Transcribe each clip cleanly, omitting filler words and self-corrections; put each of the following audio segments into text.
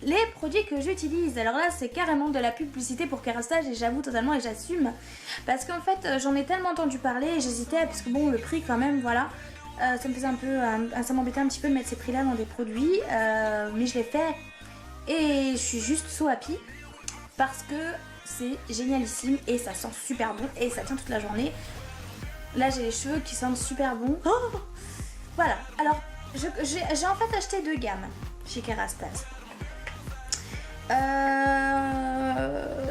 les produits que j'utilise. Alors là c'est carrément de la publicité pour Kérastase et j'avoue totalement et j'assume. Parce qu'en fait j'en ai tellement entendu parler et j'hésitais parce que bon le prix quand même voilà. Ça me faisait un peu, ça m'embêtait un petit peu de mettre ces prix là dans des produits. Mais je l'ai fait et je suis juste so happy. Parce que c'est génialissime et ça sent super bon et ça tient toute la journée. Là j'ai les cheveux qui sentent super bon. Oh voilà, alors j'ai en fait acheté 2 gammes chez Kérastase.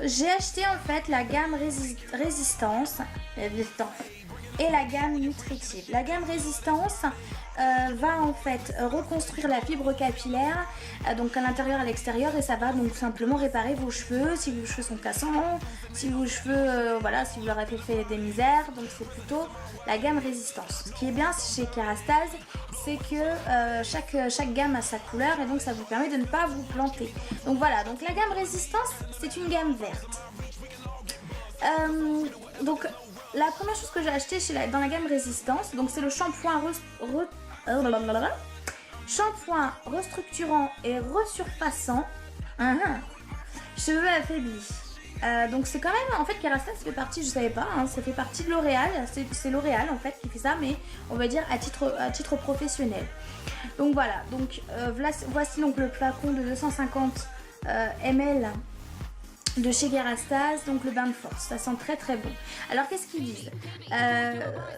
J'ai acheté en fait la gamme résistance et la gamme nutritive. La gamme résistance va en fait reconstruire la fibre capillaire donc à l'intérieur et à l'extérieur et ça va donc simplement réparer vos cheveux si vos cheveux sont cassants, si vos cheveux voilà, si vous leur avez fait des misères, donc c'est plutôt la gamme résistance. Ce qui est bien chez Kérastase, c'est que chaque gamme a sa couleur et donc ça vous permet de ne pas vous planter. Donc voilà, donc la gamme résistance c'est une gamme verte. Donc la première chose que j'ai acheté dans la gamme résistance, donc c'est le shampoing shampoing restructurant et resurfaçant cheveux affaiblis. Donc c'est quand même en fait Kérastase fait partie, je savais pas, hein, ça fait partie de L'Oréal, c'est L'Oréal en fait qui fait ça, mais on va dire à titre professionnel. Donc voilà, donc voici donc le flacon de 250 ml de chez Kérastase, donc le bain de force, ça sent très très bon. Alors qu'est-ce qu'ils disent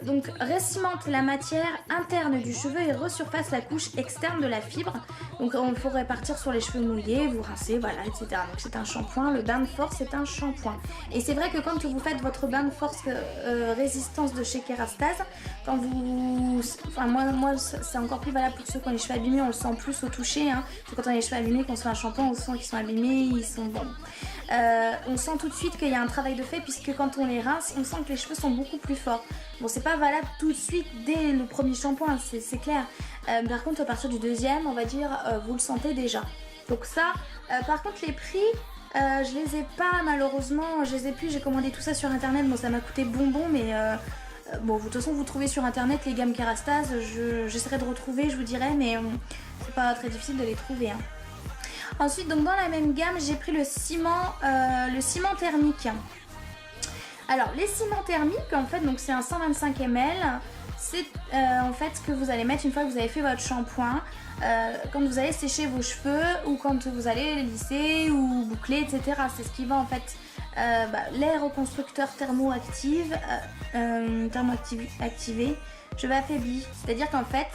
donc récimente la matière interne du cheveu et resurface la couche externe de la fibre. Donc on faut répartir sur les cheveux mouillés, vous rincez, voilà, etc. Donc c'est un shampoing, le bain de force c'est un shampoing. Et c'est vrai que quand vous faites votre bain de force résistance de chez Kérastase, quand vous... Enfin moi c'est encore plus valable pour ceux qui ont les cheveux abîmés, on le sent plus au toucher, hein. C'est quand on a les cheveux abîmés qu'on se fait un shampoing, on sent qu'ils sont abîmés, ils sont bons. On sent tout de suite qu'il y a un travail de fait puisque quand on les rince, on sent que les cheveux sont beaucoup plus forts. Bon, c'est pas valable tout de suite dès le premier shampoing, c'est clair. Par contre, à partir du deuxième, on va dire, vous le sentez déjà. Donc ça, par contre, les prix, je les ai pas malheureusement, je les ai plus. J'ai commandé tout ça sur internet, bon ça m'a coûté bonbon, mais bon, de toute façon, vous trouvez sur internet les gammes Kérastase. J'essaierai de retrouver, je vous dirai, mais c'est pas très difficile de les trouver, hein. Ensuite, donc dans la même gamme, j'ai pris le ciment thermique. Alors, les ciments thermiques, en fait, donc c'est un 125 ml. C'est en fait ce que vous allez mettre une fois que vous avez fait votre shampoing, quand vous allez sécher vos cheveux ou quand vous allez les lisser ou boucler, etc. C'est ce qui va en fait les reconstructeurs thermoactivés, cheveux affaiblis. C'est-à-dire qu'en fait,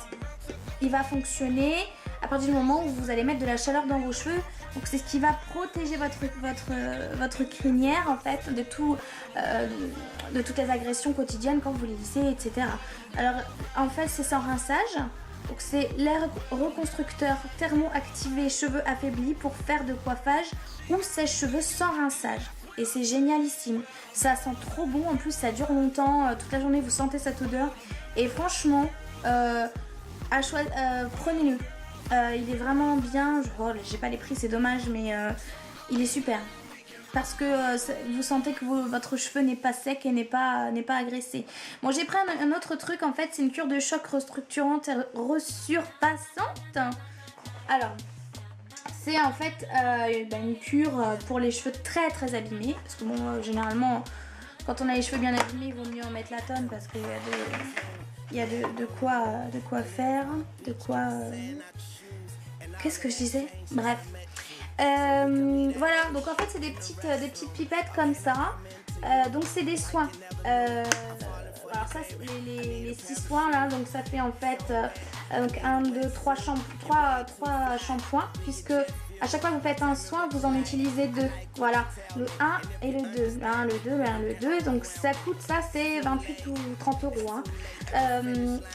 il va fonctionner à partir du moment où vous allez mettre de la chaleur dans vos cheveux. Donc c'est ce qui va protéger votre crinière en fait de toutes les agressions quotidiennes quand vous les lissez, etc. Alors en fait c'est sans rinçage. Donc c'est l'air reconstructeur thermoactivé cheveux affaiblis pour faire de coiffage ou sèche-cheveux sans rinçage. Et c'est génialissime. Ça sent trop bon, en plus ça dure longtemps, toute la journée vous sentez cette odeur. Et franchement, prenez-le. Il est vraiment bien, j'ai pas les prix, c'est dommage, mais il est super. Parce que vous sentez que votre cheveu n'est pas sec et n'est pas agressé. Bon, j'ai pris un autre truc, en fait, c'est une cure de choc restructurante et resurfaçante. Alors, c'est en fait une cure pour les cheveux très très abîmés. Parce que bon, généralement, quand on a les cheveux bien abîmés, il vaut mieux en mettre la tonne parce qu'il y a de quoi faire, Qu'est-ce que je disais? Bref. Voilà, donc en fait c'est des petites pipettes comme ça. Donc c'est des soins. Alors ça, les 6 soins là, donc ça fait en fait 1, 2, 3 shampoings, puisque à chaque fois que vous faites un soin, vous en utilisez 2. Voilà, le 1 et le 2. Le 1, le 2, le 1, le 2. Donc ça coûte, ça c'est 28 ou 30 euros. Hein.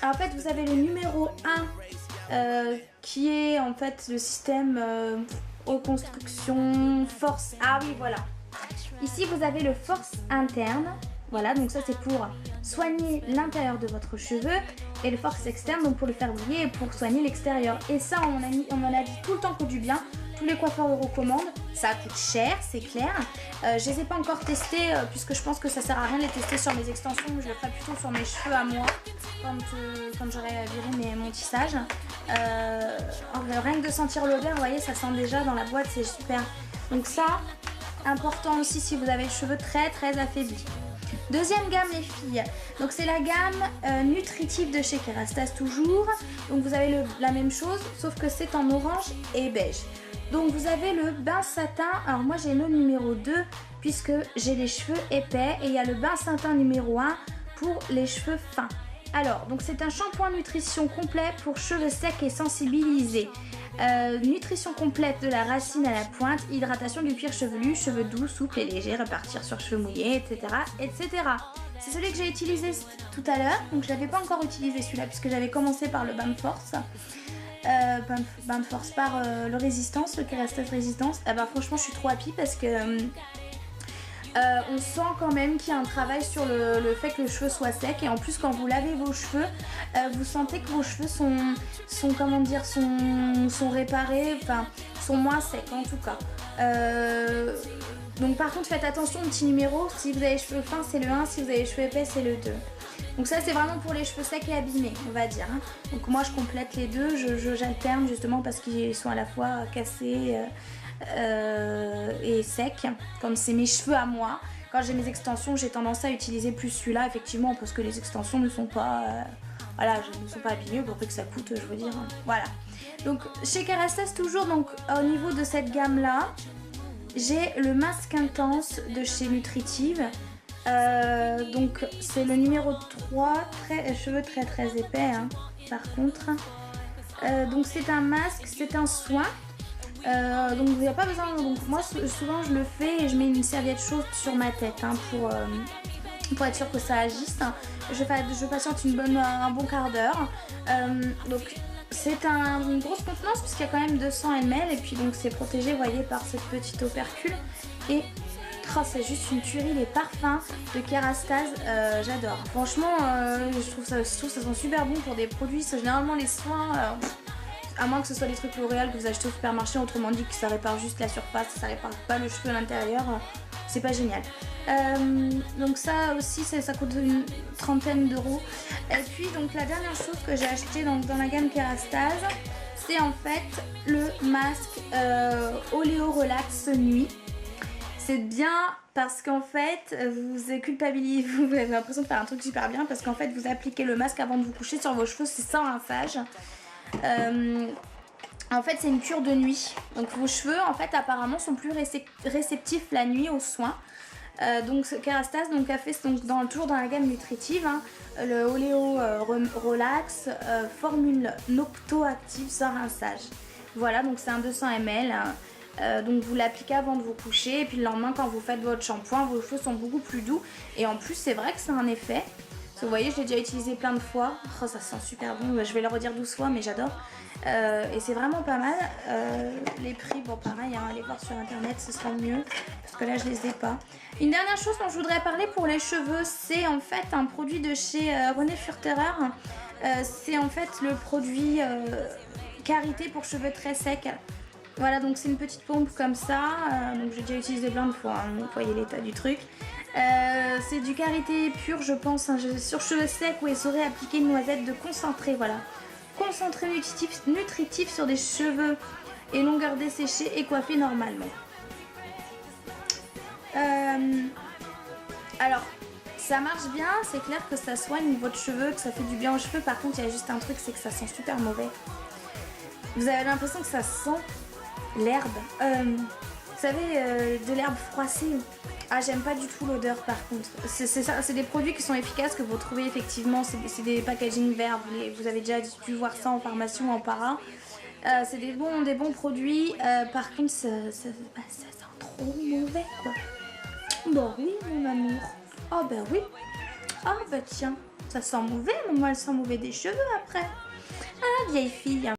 En fait, vous avez le numéro 1 qui est en fait le système reconstruction, force. Ah oui, voilà. Ici, vous avez le force interne. Voilà, donc ça c'est pour soigner l'intérieur de votre cheveu, et le force externe donc pour le faire briller et pour soigner l'extérieur. Et ça on en a dit tout le temps que du bien. tous les coiffeurs le recommandent. Ça coûte cher, c'est clair. Je les ai pas encore testés puisque je pense que ça sert à rien de les tester sur mes extensions. Je le ferai plutôt sur mes cheveux à moi quand j'aurai viré mon tissage. Rien que de sentir l'odeur, vous voyez, ça sent déjà dans la boîte, c'est super. Donc ça, important aussi si vous avez les cheveux très très affaiblis. Deuxième gamme les filles, donc c'est la gamme nutritive de chez Kerastase toujours. Donc vous avez la même chose sauf que c'est en orange et beige. Donc vous avez le bain satin, alors moi j'ai le numéro 2 puisque j'ai les cheveux épais et il y a le bain satin numéro 1 pour les cheveux fins. Alors donc c'est un shampoing nutrition complet pour cheveux secs et sensibilisés. Nutrition complète de la racine à la pointe, hydratation du cuir chevelu, cheveux doux, souples et légers, repartir sur cheveux mouillés, etc. etc. C'est celui que j'ai utilisé tout à l'heure, donc je l'avais pas encore utilisé celui-là puisque j'avais commencé par le bain de force. Bain de force par le résistance, le Kerastase résistance. Bah franchement je suis trop happy parce que on sent quand même qu'il y a un travail sur le fait que le cheveu soit sec et en plus quand vous lavez vos cheveux vous sentez que vos cheveux sont comment dire, sont réparés, enfin sont moins secs en tout cas. Donc par contre faites attention au petit numéro, si vous avez les cheveux fins c'est le 1, si vous avez les cheveux épais c'est le 2. Donc ça c'est vraiment pour les cheveux secs et abîmés on va dire. Donc moi je complète les deux, j'alterne justement parce qu'ils sont à la fois cassés et secs, comme c'est mes cheveux à moi. Quand j'ai mes extensions j'ai tendance à utiliser plus celui-là effectivement parce que les extensions ne sont pas voilà, ne sont pas abîmées pour peu que ça coûte, je veux dire. Voilà. Donc chez Kerastase toujours, donc au niveau de cette gamme là, j'ai le masque intense de chez Nutritive. Donc c'est le numéro 3, cheveux très très épais par contre. Donc c'est un masque, c'est un soin. Donc il n'y a pas besoin, donc moi souvent je le fais et je mets une serviette chaude sur ma tête pour être sûr que ça agisse. Je patiente un bon quart d'heure. Donc c'est une grosse contenance puisqu'il y a quand même 200 ml et puis donc c'est protégé, vous voyez, par cette petite opercule. Et c'est juste une tuerie, les parfums de Kerastase, j'adore. Franchement, je trouve ça sent super bon pour des produits, c'est généralement les soins. À moins que ce soit des trucs L'Oréal que vous achetez au supermarché, autrement dit que ça répare juste la surface, ça répare pas le cheveu à l'intérieur, c'est pas génial. Donc ça aussi ça coûte une trentaine d'euros. Et puis donc la dernière chose que j'ai acheté dans la gamme Kerastase, c'est en fait le masque Oléo Relax Nuit. C'est bien parce qu'en fait vous culpabilisez, vous avez l'impression de faire un truc super bien parce qu'en fait vous appliquez le masque avant de vous coucher sur vos cheveux, c'est sans rinçage. En fait c'est une cure de nuit, donc vos cheveux en fait apparemment sont plus réceptifs la nuit aux soins. Donc Kerastase a fait toujours dans la gamme nutritive le Oléo Relax formule Nocto-active sans rinçage. Voilà, donc c'est un 200 ml. Donc vous l'appliquez avant de vous coucher et puis le lendemain quand vous faites votre shampoing, vos cheveux sont beaucoup plus doux et en plus c'est vrai que c'est un effet. Vous voyez, je l'ai déjà utilisé plein de fois. Oh, ça sent super bon. Je vais le redire 12 fois, mais j'adore. Et c'est vraiment pas mal. Les prix, bon, pareil, allez voir sur internet, ce sera mieux. Parce que là, je les ai pas. Une dernière chose dont je voudrais parler pour les cheveux, c'est en fait un produit de chez René Furterer. C'est en fait le produit Karité pour cheveux très secs. Voilà, donc c'est une petite pompe comme ça. Donc j'ai déjà utilisé plein de fois. Vous voyez l'état du truc. C'est du Karité pur je pense sur cheveux secs où il saurait appliquer une noisette de concentré, voilà, concentré nutritif sur des cheveux et longueur desséchée et coiffés normalement. Alors ça marche bien, c'est clair que ça soigne votre cheveu, que ça fait du bien aux cheveux. Par contre il y a juste un truc, c'est que ça sent super mauvais. Vous avez l'impression que ça sent l'herbe, vous savez, de l'herbe froissée. Ah, j'aime pas du tout l'odeur par contre. C'est des produits qui sont efficaces, que vous trouvez effectivement, c'est des packaging verts, vous avez déjà dû voir ça en pharmacie ou en para. C'est des bons produits, par contre ça sent trop mauvais quoi. Bah oui mon amour, oh bah oui, oh bah tiens, ça sent mauvais, maman elle sent mauvais des cheveux après. Ah vieille fille.